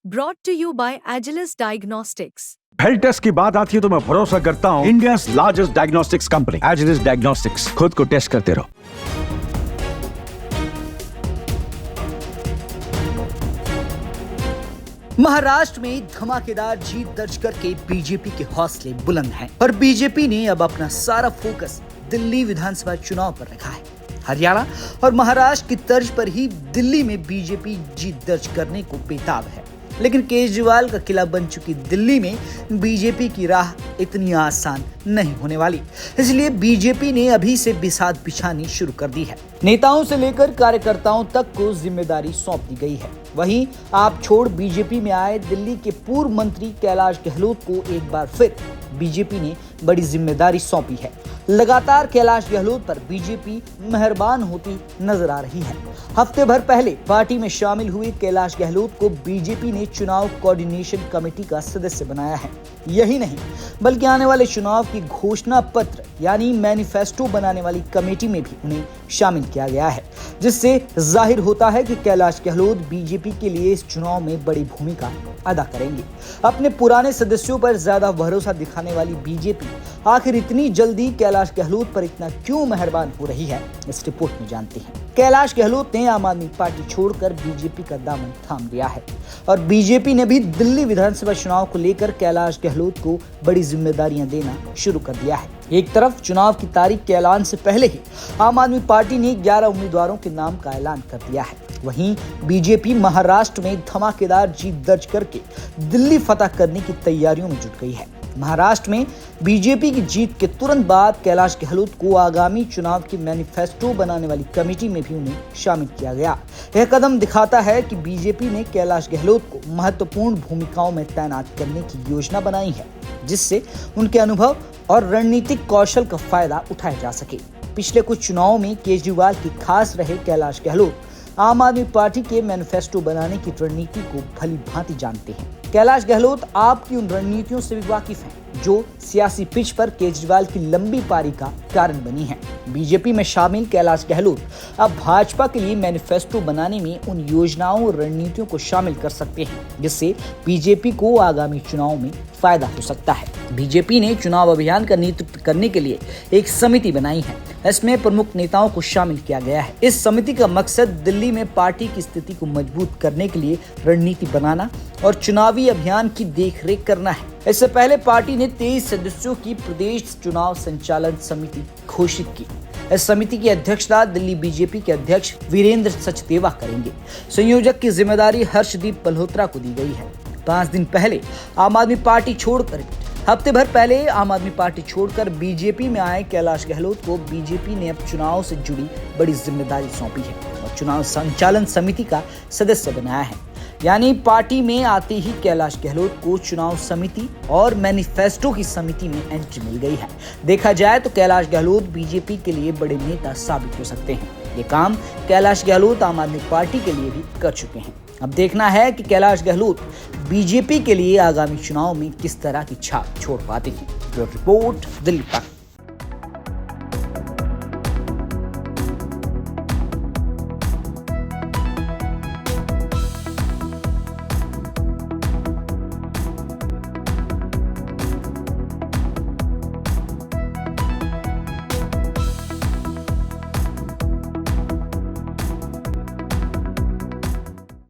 brought to you by Agilus Diagnostics. Health test की बात आती है तो मैं भरोसा करता हूँ India's largest diagnostics company Agilus Diagnostics. खुद को टेस्ट करते रहो। महाराष्ट्र में धमाकेदार जीत दर्ज करके बीजेपी के हौसले बुलंद हैं और बीजेपी ने अब अपना सारा फोकस दिल्ली विधानसभा चुनाव पर रखा है। हरियाणा और महाराष्ट्र की तर्ज पर ही दिल्ली में बीजेपी जीत दर्ज करने को बेताब है, लेकिन केजरीवाल का किला बन चुकी दिल्ली में बीजेपी की राह इतनी आसान नहीं होने वाली। इसलिए बीजेपी ने अभी से बिसात बिछानी शुरू कर दी है। नेताओं से लेकर कार्यकर्ताओं तक को जिम्मेदारी सौंप दी गई है। वहीं आप छोड़ बीजेपी में आए दिल्ली के पूर्व मंत्री कैलाश गहलोत को एक बार फिर बीजेपी ने बड़ी जिम्मेदारी सौंपी है। लगातार कैलाश गहलोत पर बीजेपी मेहरबान होती नजर आ रही है। हफ्ते भर पहले पार्टी में शामिल हुए कैलाश गहलोत को बीजेपी ने चुनाव कोऑर्डिनेशन कमेटी का सदस्य बनाया है। यही नहीं बल्कि आने वाले चुनाव की घोषणा पत्र यानी मैनिफेस्टो बनाने वाली कमेटी में भी उन्हें शामिल किया गया है, जिससे जाहिर होता है कि कैलाश गहलोत बीजेपी के लिए इस चुनाव में बड़ी भूमिका अदा करेंगे। अपने पुराने सदस्यों पर ज्यादा भरोसा दिखाने वाली बीजेपी आखिर इतनी जल्दी कैलाश गहलोत पर इतना क्यों मेहरबान हो रही है, इस रिपोर्ट में जानते हैं। कैलाश गहलोत ने आम आदमी पार्टी छोड़कर बीजेपी का दामन थाम लिया है और बीजेपी ने भी दिल्ली विधानसभा चुनाव को लेकर कैलाश गहलोत को बड़ी जिम्मेदारियां देना शुरू कर दिया है। एक तरफ चुनाव की तारीख के ऐलान से पहले ही आम आदमी पार्टी ने 11 उम्मीदवारों के नाम का ऐलान कर दिया है। वहीं बीजेपी महाराष्ट्र में धमाकेदार जीत दर्ज करके दिल्ली फतह करने की तैयारियों में जुट गई है। महाराष्ट्र में बीजेपी की जीत के तुरंत बाद कैलाश गहलोत को आगामी चुनाव की मैनिफेस्टो बनाने वाली कमेटी में भी उन्हें शामिल किया गया। यह कदम दिखाता है कि बीजेपी ने कैलाश गहलोत को महत्वपूर्ण भूमिकाओं में तैनात करने की योजना बनाई है, जिससे उनके अनुभव और रणनीतिक कौशल का फायदा उठाया जा सके। पिछले कुछ चुनावों में केजरीवाल की खास रहे कैलाश गहलोत आम आदमी पार्टी के मैनिफेस्टो बनाने की रणनीति को भली भांति जानते हैं। कैलाश गहलोत आपकी उन रणनीतियों से भी वाकिफ हैं जो सियासी पिच पर केजरीवाल की लंबी पारी का कारण बनी है। बीजेपी में शामिल कैलाश गहलोत अब भाजपा के लिए मैनिफेस्टो बनाने में उन योजनाओं और रणनीतियों को शामिल कर सकते हैं, जिससे बीजेपी को आगामी चुनाव में फायदा हो सकता है। बीजेपी ने चुनाव अभियान का नेतृत्व करने के लिए एक समिति बनाई है। इसमें प्रमुख नेताओं को शामिल किया गया है। इस समिति का मकसद दिल्ली में पार्टी की स्थिति को मजबूत करने के लिए रणनीति बनाना और चुनावी अभियान की देखरेख करना है। इससे पहले पार्टी ने 23 सदस्यों की प्रदेश चुनाव संचालन समिति घोषित की। इस समिति की अध्यक्षता दिल्ली बीजेपी के अध्यक्ष वीरेंद्र सचदेवा करेंगे। संयोजक की जिम्मेदारी हर्षदीप मल्होत्रा को दी गई है। 5 दिन पहले हफ्ते भर पहले आम आदमी पार्टी छोड़कर बीजेपी में आए कैलाश गहलोत को बीजेपी ने अब चुनाव से जुड़ी बड़ी जिम्मेदारी सौंपी है और चुनाव संचालन समिति का सदस्य बनाया है। यानी पार्टी में आते ही कैलाश गहलोत को चुनाव समिति और मैनिफेस्टो की समिति में एंट्री मिल गई है। देखा जाए तो कैलाश गहलोत बीजेपी के लिए बड़े नेता साबित हो सकते हैं। ये काम कैलाश गहलोत आम आदमी पार्टी के लिए भी कर चुके हैं। अब देखना है कि कैलाश गहलोत बीजेपी के लिए आगामी चुनाव में किस तरह की छाप छोड़ पाते हैं। रिपोर्ट दिल्ली तक।